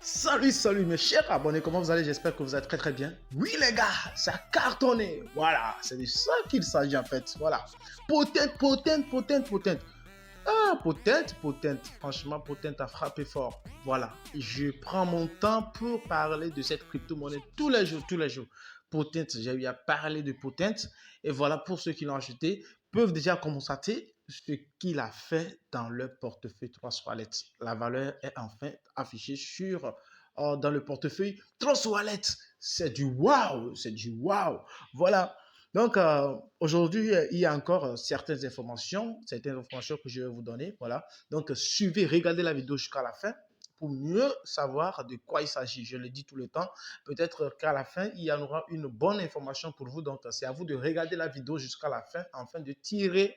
Salut mes chers abonnés, comment vous allez? J'espère que vous êtes très bien. Oui les gars, ça a cartonné. Voilà, c'est de ça qu'il s'agit en fait. Voilà. Potente. Ah, potente. Franchement, potente a frappé fort. Voilà. Je prends mon temps pour parler de cette crypto-monnaie tous les jours. Potente, j'ai eu à parler de potente. Et voilà, pour ceux qui l'ont acheté, peuvent déjà constater ce qu'il a fait dans leur portefeuille Trust Wallet. La valeur est enfin affichée dans le portefeuille Trust Wallet. C'est du waouh, Voilà. Donc, aujourd'hui, il y a encore certaines informations que je vais vous donner. Voilà. Donc, suivez, regardez la vidéo jusqu'à la fin pour mieux savoir de quoi il s'agit. Je le dis tout le temps. Peut-être qu'à la fin, il y en aura une bonne information pour vous. Donc, c'est à vous de regarder la vidéo jusqu'à la fin afin de tirer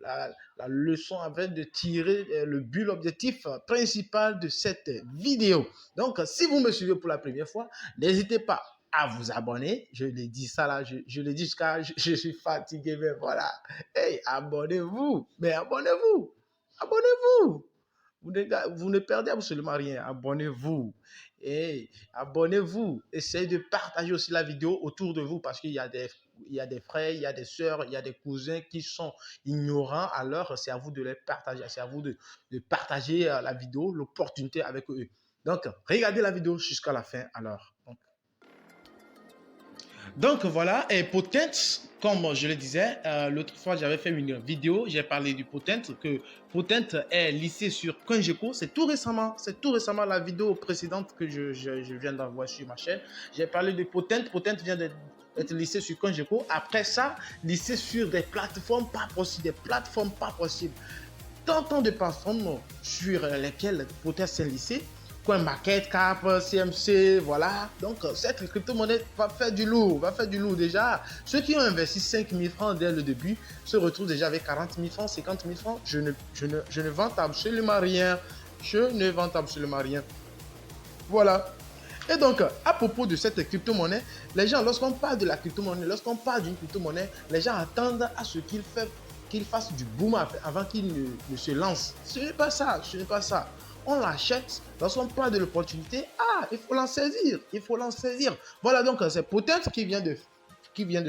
la leçon, afin de tirer le but, l'objectif principal de cette vidéo. Donc, si vous me suivez pour la première fois, n'hésitez pas à vous abonner. Je l'ai dit ça là, je l'ai dit jusqu'à je suis fatigué, mais voilà. Hey, abonnez-vous. Mais abonnez-vous. Abonnez-vous. Vous ne perdez absolument rien. Abonnez-vous. Et abonnez-vous. Essayez de partager aussi la vidéo autour de vous parce qu'il y a des frères, il y a des sœurs, il y a des cousins qui sont ignorants. Alors, c'est à vous de les partager. C'est à vous de partager la vidéo, l'opportunité avec eux. Donc, regardez la vidéo jusqu'à la fin. Alors, donc voilà, et Potent, comme je le disais, l'autre fois j'avais fait une vidéo, j'ai parlé du Potent, que Potent est listé sur CoinGecko. C'est tout récemment la vidéo précédente que je viens d'envoyer sur ma chaîne. J'ai parlé de Potent. Potent vient d'être listé sur CoinGecko. Après ça, listé sur des plateformes pas possibles. Tant de plateformes sur lesquelles Potent s'est listé. CoinMarketCap, CMC, voilà. Donc, cette crypto-monnaie va faire du lourd, déjà. Ceux qui ont investi 5 000 francs dès le début se retrouvent déjà avec 40 000 francs, 50 000 francs. Je ne vante absolument rien. Voilà. Et donc, à propos de cette crypto-monnaie, les gens, lorsqu'on parle de la crypto-monnaie, lorsqu'on parle d'une crypto-monnaie, les gens attendent à ce qu'il fasse du boom avant qu'il ne se lance. Ce n'est pas ça. On l'achète, lorsqu'on parle de l'opportunité, il faut l'en saisir. Voilà, donc c'est peut-être qui vient de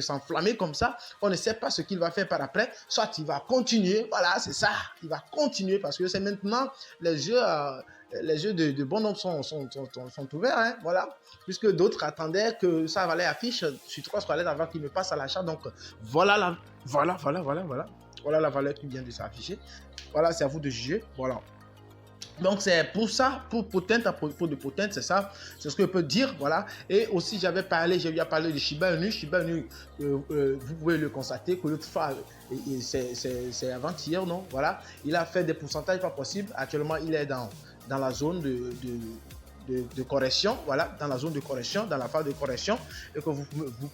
s'enflammer comme ça. On ne sait pas ce qu'il va faire par après. Soit il va continuer, voilà, c'est ça. Il va continuer parce que c'est maintenant les yeux de bon nombre sont ouverts, hein, voilà. Puisque d'autres attendaient que ça valait affiche sur 3 toilettes avant qu'il ne passe à l'achat. Donc voilà la valeur qui vient de s'afficher. Voilà, c'est à vous de juger. Voilà. Donc c'est pour ça, pour Potent, à propos de Potent, c'est ça, c'est ce que je peux dire, voilà. Et aussi j'ai eu à parler de Shiba Inu, vous pouvez le constater que l'autre fois, c'est avant-hier, non, voilà. Il a fait des pourcentages pas possibles. Actuellement, il est dans la zone de correction, voilà, dans la phase de correction, et que vous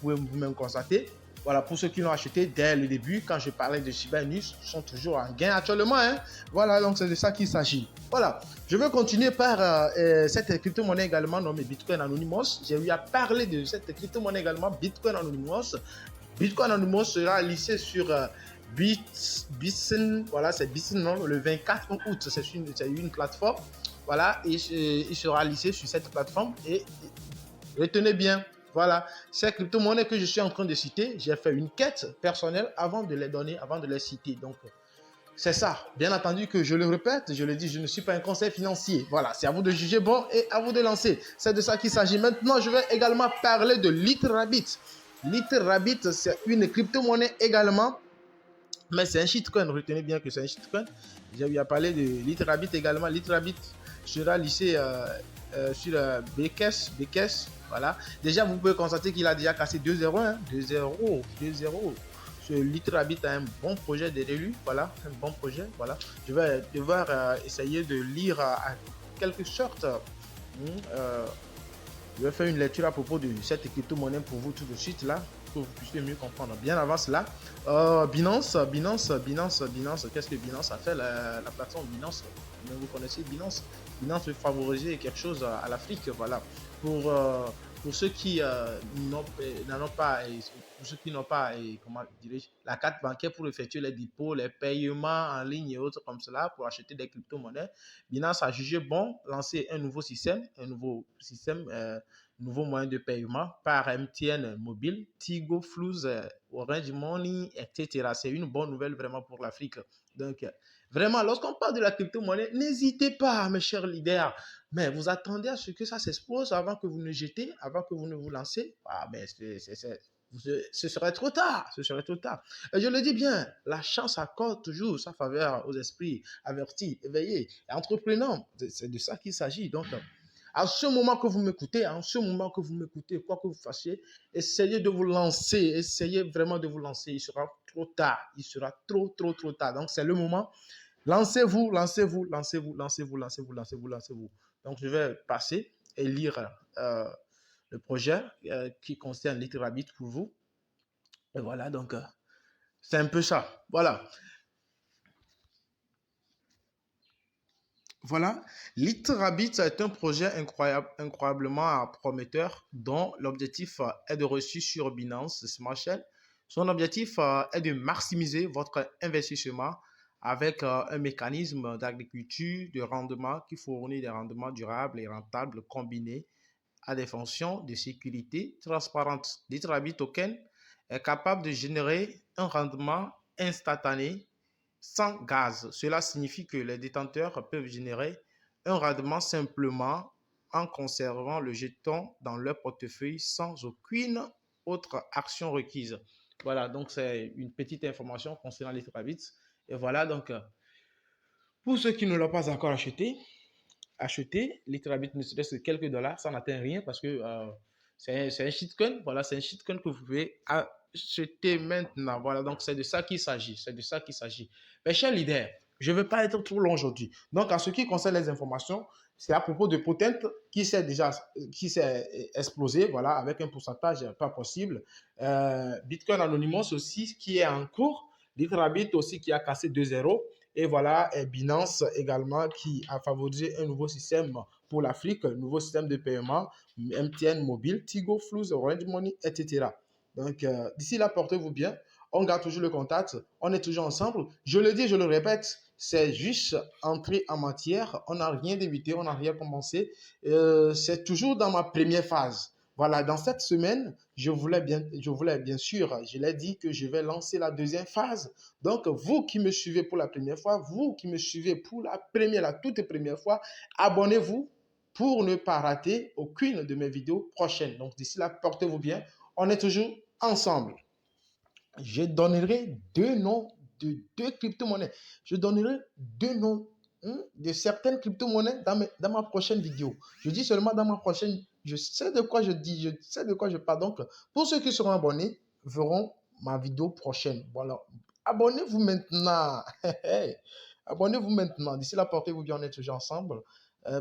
pouvez vous-même constater. Voilà, pour ceux qui l'ont acheté dès le début, quand je parlais de Shiba Inu, sont toujours en gain actuellement, hein. Voilà, donc c'est de ça qu'il s'agit. Voilà, je vais continuer par cette crypto-monnaie également nommée Bitcoin Anonymous. J'ai eu à parler de cette crypto-monnaie également, Bitcoin Anonymous. Bitcoin Anonymous sera listé sur Bitsson, voilà, c'est Bitsson, non, le 24 août, c'est une plateforme. Voilà, et il sera listé sur cette plateforme et retenez bien. Voilà, ces crypto-monnaies que je suis en train de citer, j'ai fait une quête personnelle avant de les donner, avant de les citer. Donc, c'est ça. Bien entendu que je le répète, je le dis, je ne suis pas un conseil financier. Voilà, c'est à vous de juger bon et à vous de lancer. C'est de ça qu'il s'agit. Maintenant, je vais également parler de LittleRabbit. LittleRabbit, c'est une crypto-monnaie également, mais c'est un shitcoin. Retenez bien que c'est un shitcoin. J'ai eu à parler de LittleRabbit également. LittleRabbit sera listé sur BKS. Voilà. Déjà, vous pouvez constater qu'il a déjà cassé 2-0. Hein. 2-0. Ce LittleRabbit a un bon projet derrière lui. Voilà. Un bon projet. Voilà. Je vais devoir essayer de lire à quelque sorte. Je vais faire une lecture à propos de cette crypto-monnaie pour vous tout de suite là, pour que vous puissiez mieux comprendre. Bien avant cela, Binance, qu'est-ce que Binance a fait? La plateforme Binance, vous connaissez Binance. Binance veut favoriser quelque chose à l'Afrique, voilà, pour pour ceux qui n'en ont pas, pour ceux qui n'ont pas, comment dirais-je, la carte bancaire pour effectuer les dépôts, les paiements en ligne et autres comme cela pour acheter des crypto-monnaies, Binance a jugé bon lancer nouveau moyen de paiement par MTN Mobile, Tigo, Flux, Orange Money, etc. C'est une bonne nouvelle vraiment pour l'Afrique. Donc, vraiment, lorsqu'on parle de la crypto-monnaie, n'hésitez pas, mes chers leaders. Mais vous attendez à ce que ça s'explose avant que vous ne jetez, avant que vous ne vous lancez. Ah, mais ce serait trop tard. Ce serait trop tard. Et je le dis bien, la chance accorde toujours sa faveur aux esprits avertis, éveillés et entreprenants. C'est de ça qu'il s'agit. Donc, à ce moment que vous m'écoutez, quoi que vous fassiez, essayez de vous lancer, essayez vraiment de vous lancer. Il sera trop tard, il sera trop tard. Donc, c'est le moment. Lancez-vous, lancez-vous, lancez-vous, lancez-vous, lancez-vous, lancez-vous, lancez-vous. Donc, je vais passer et lire le projet qui concerne LittleRabbit pour vous. Et voilà, donc, c'est un peu ça. Voilà. Voilà, LittleRabbit est un projet incroyablement prometteur dont l'objectif est de reçu sur Binance Smart Chain. Son objectif est de maximiser votre investissement avec un mécanisme d'agriculture de rendement qui fournit des rendements durables et rentables combinés à des fonctions de sécurité transparentes. LittleRabbit Token est capable de générer un rendement instantané sans gaz. Cela signifie que les détenteurs peuvent générer un rendement simplement en conservant le jeton dans leur portefeuille sans aucune autre action requise. Voilà, donc c'est une petite information concernant les Rabbits. Et voilà, donc pour ceux qui ne l'ont pas encore acheter LittleRabbit ne serait-ce que quelques dollars, ça n'atteint rien parce que c'est un shitcoin. Voilà, c'est un shitcoin que vous pouvez acheter maintenant. Voilà, donc c'est de ça qu'il s'agit. C'est de ça qu'il s'agit. Mes chers leaders, je ne vais pas être trop long aujourd'hui. Donc, en ce qui concerne les informations, c'est à propos de Potent qui s'est explosé, voilà, avec un pourcentage pas possible. Bitcoin Anonymous aussi qui est en cours. LittleRabbit aussi qui a cassé 2-0. Et voilà, Binance également qui a favorisé un nouveau système pour l'Afrique, un nouveau système de paiement, MTN Mobile, Tigo, Flux, Orange Money, etc. Donc, d'ici là, portez-vous bien. On garde toujours le contact. On est toujours ensemble. Je le dis, je le répète, c'est juste entrer en matière. On n'a rien débuté, on n'a rien commencé. C'est toujours dans ma première phase. Voilà, dans cette semaine, je voulais bien sûr, je l'ai dit que je vais lancer la deuxième phase. Donc, vous qui me suivez pour la première fois, vous qui me suivez pour la toute première fois, abonnez-vous pour ne pas rater aucune de mes vidéos prochaines. Donc, d'ici là, portez-vous bien. On est toujours ensemble. Je donnerai deux noms de deux crypto-monnaies. Je donnerai deux noms de certaines crypto-monnaies dans ma prochaine vidéo. Je dis seulement dans ma prochaine. Je sais de quoi je dis, je sais de quoi je parle. Donc, pour ceux qui seront abonnés, verront ma vidéo prochaine. Voilà. Abonnez-vous maintenant. Abonnez-vous maintenant. D'ici là, portez-vous bien, on est toujours ensemble.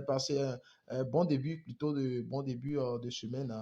Passez un bon début, plutôt de bon début de semaine.